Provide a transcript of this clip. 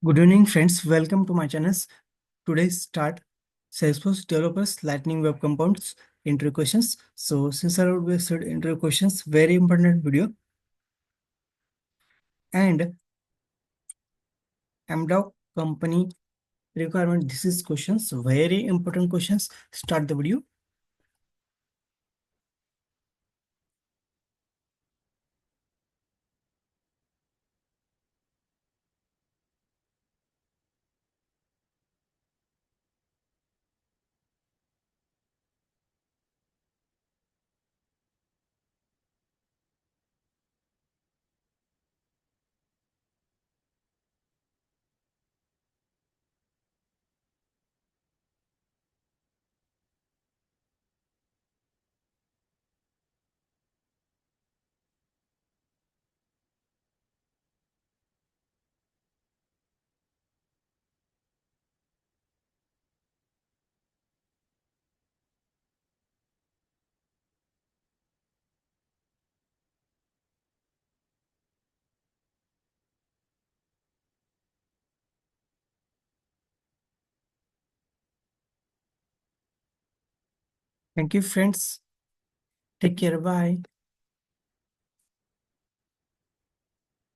Good evening, friends. Welcome to my channel. Today's start Salesforce Developers Lightning Web Components intro questions. So, since I would be said intro questions, very important video. And Amdocs company requirement. This is questions, very important questions. Start the video. Thank you, friends. Take care. Bye.